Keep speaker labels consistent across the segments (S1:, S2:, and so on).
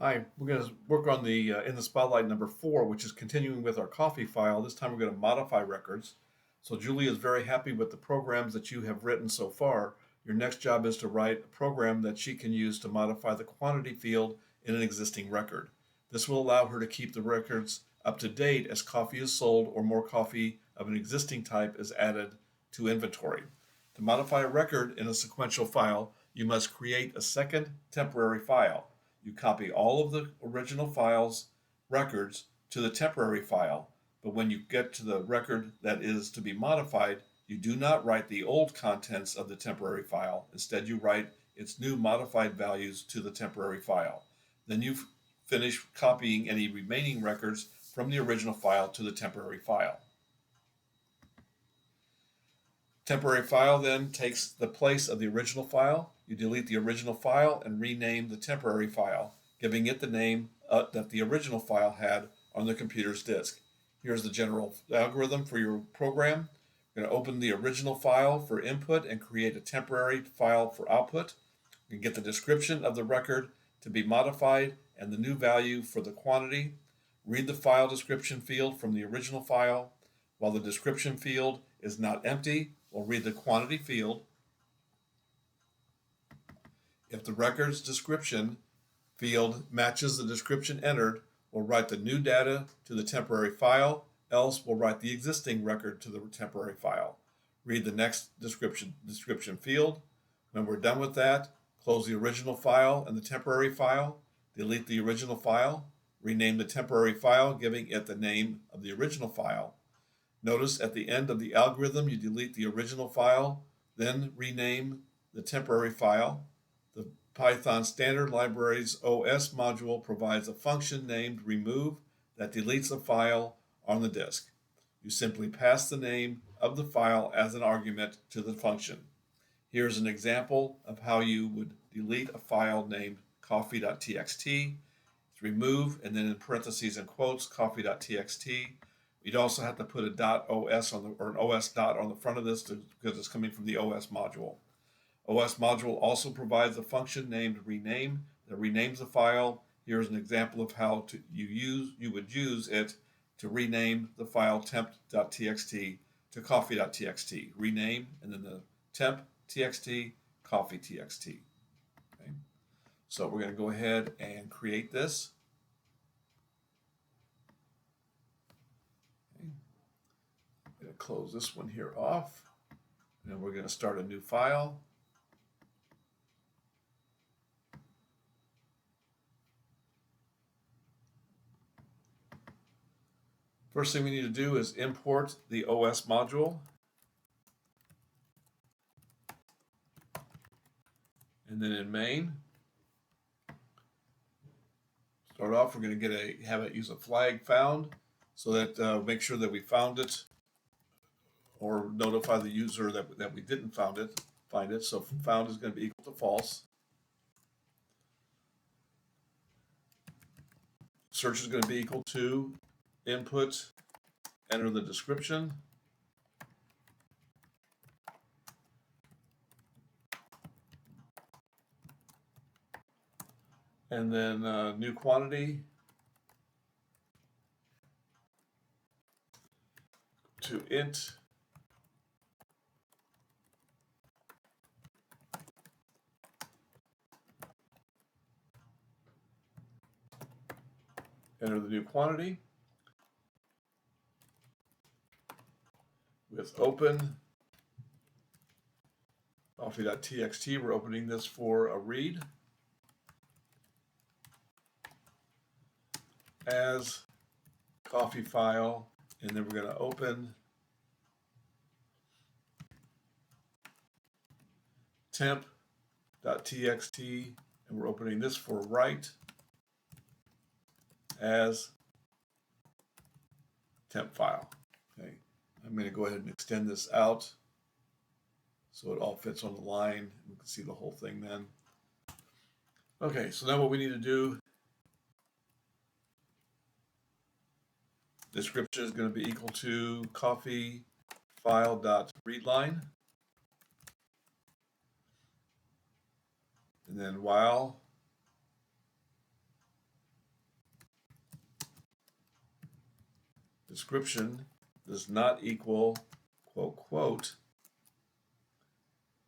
S1: Hi, we're going to work on the in the spotlight number 4, which is continuing with our coffee file. This time we're going to modify records. So Julie is very happy with the programs that you have written so far. Your next job is to write a program that she can use to modify the quantity field in an existing record. This will allow her to keep the records up to date as coffee is sold or more coffee of an existing type is added to inventory. To modify a record in a sequential file, you must create a second temporary file. You copy all of the original file's records to the temporary file, but when you get to the record that is to be modified, you do not write the old contents of the temporary file. Instead, you write its new modified values to the temporary file. Then you finish copying any remaining records from the original file to the temporary file. Temporary file then takes the place of the original file. You delete the original file and rename the temporary file, giving it the name that the original file had on the computer's disk. Here's the general algorithm for your program. You're going to open the original file for input and create a temporary file for output. You can get the description of the record to be modified and the new value for the quantity. Read the file description field from the original file. While the description field is not empty, we'll read the quantity field. If the record's description field matches the description entered, we'll write the new data to the temporary file, else we'll write the existing record to the temporary file. Read the next description field. When we're done with that, close the original file and the temporary file, delete the original file, rename the temporary file, giving it the name of the original file. Notice at the end of the algorithm, you delete the original file, then rename the temporary file. The Python Standard Libraries OS module provides a function named remove that deletes a file on the disk. You simply pass the name of the file as an argument to the function. Here's an example of how you would delete a file named coffee.txt. It's remove and then in parentheses and quotes coffee.txt. You'd also have to put a .os on the or an OS dot on the front of this because it's coming from the OS module. OS module also provides a function named rename that renames the file. Here's an example of how you would use it to rename the file temp.txt to coffee.txt. Rename and then the temp.txt coffee.txt. Okay. So we're going to go ahead and create this. Okay. I'm going to close this one here off, and we're going to start a new file. First thing we need to do is import the OS module. And then in main, start off, we're going to have it use a flag found so that make sure that we found it or notify the user that we didn't find it. So found is going to be equal to false. Search is going to be equal to input, enter the description. And then new quantity to int enter the new quantity with open coffee.txt. We're opening this for a read as coffee file, and then we're going to open temp.txt, and we're opening this for write as temp file. Okay, I'm going to go ahead and extend this out so it all fits on the line. We can see the whole thing then. Okay, so now what we need to do, description is going to be equal to coffee file.readline. And then while description does not equal, quote, quote,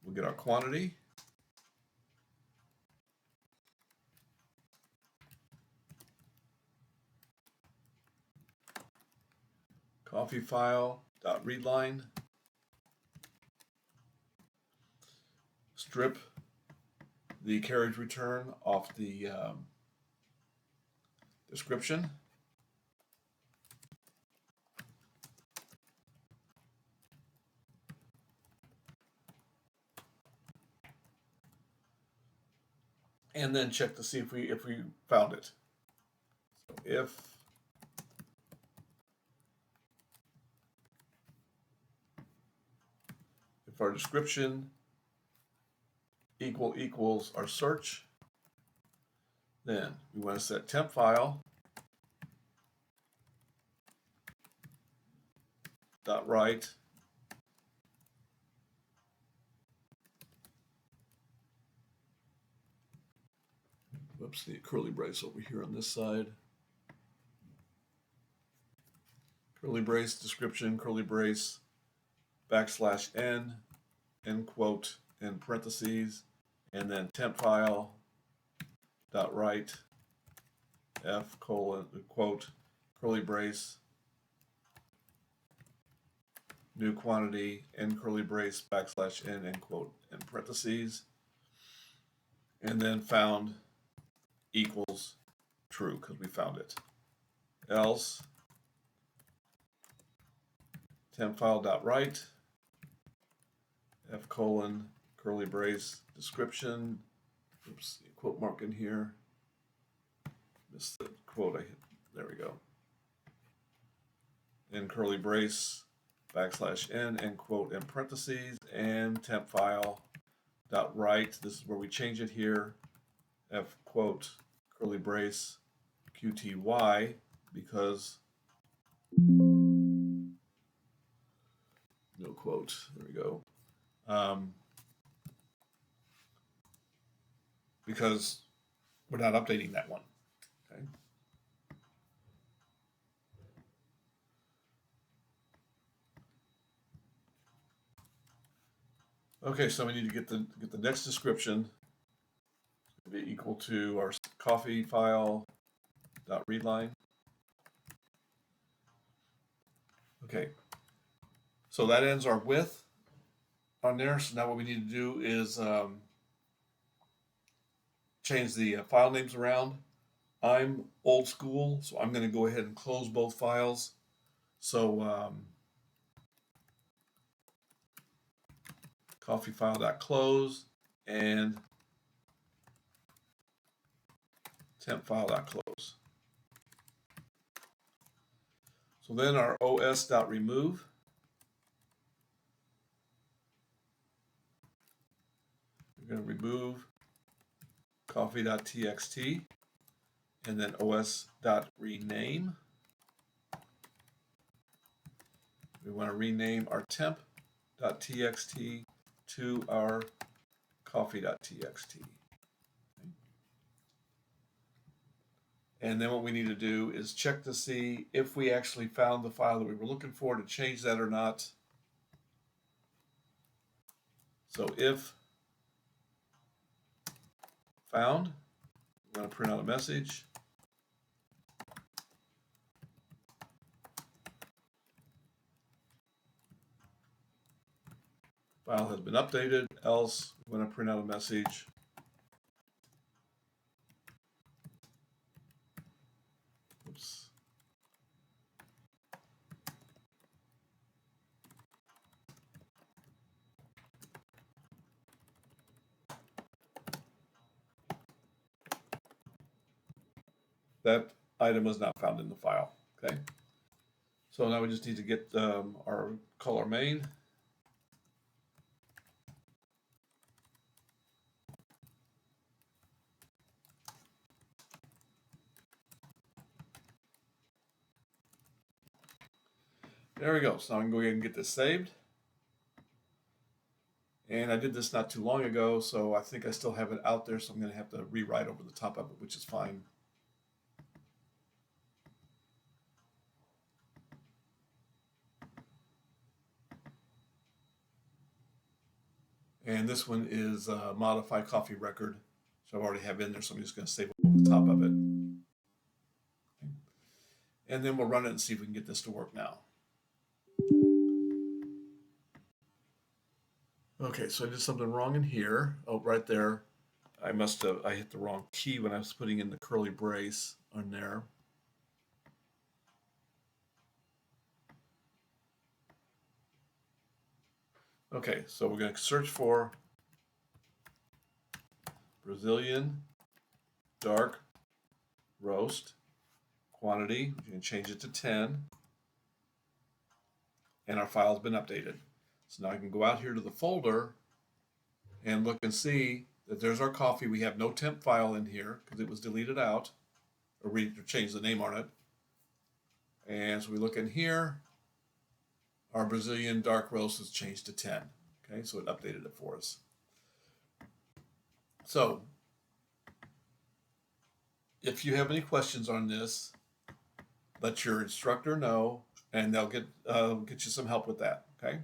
S1: we'll get our quantity. Coffee file dot readline. Strip the carriage return off the description. And then check to see if we found it. So if our description equals our search, then we want to set temp file dot write whoops, the curly brace over here on this side. Curly brace description, curly brace, \n, end quote, in parentheses, and then temp file dot write f colon quote curly brace new quantity end curly brace \n end quote in parentheses, and then found equals true because we found it. Else temp file dot write f colon curly brace description, oops, quote mark in here, missed the quote, I hit, there we go, in curly brace \n end quote in parentheses, and temp file dot write, this is where we change it here, f quote curly brace qty, because no quote, there we go, because we're not updating that one. Okay. Okay, so we need to get the next description to be equal to our coffee file dot readline. Okay, so that ends our with on there. So now what we need to do is change the file names around. I'm old school, so I'm going to go ahead and close both files. So coffee file.close and temp file.close. So then our os.remove. We're going to remove coffee.txt and then os.rename. We want to rename our temp.txt to our coffee.txt. Okay. And then what we need to do is check to see if we actually found the file that we were looking for, to change that or not. So if found, I'm going to print out a message. File has been updated, else I'm going to print out a message. Oops. That item was not found in the file. Okay. So now we just need to get our color main. There we go. So now I can go ahead and get this saved. And I did this not too long ago, so I think I still have it out there, so I'm going to have to rewrite over the top of it, which is fine. And this one is modify coffee record. So I already have in there, so I'm just going to save it over the top of it. And then we'll run it and see if we can get this to work now. Okay, so I did something wrong in here. Oh, right there. I hit the wrong key when I was putting in the curly brace on there. Okay, so we're going to search for Brazilian dark roast quantity. You can change it to 10. And our file has been updated. So now I can go out here to the folder and look and see that there's our coffee. We have no temp file in here because it was deleted out, or we changed the name on it. And so we look in here, our Brazilian dark roast is changed to 10. Okay, so it updated it for us. So if you have any questions on this, let your instructor know, and they'll get you some help with that. Okay.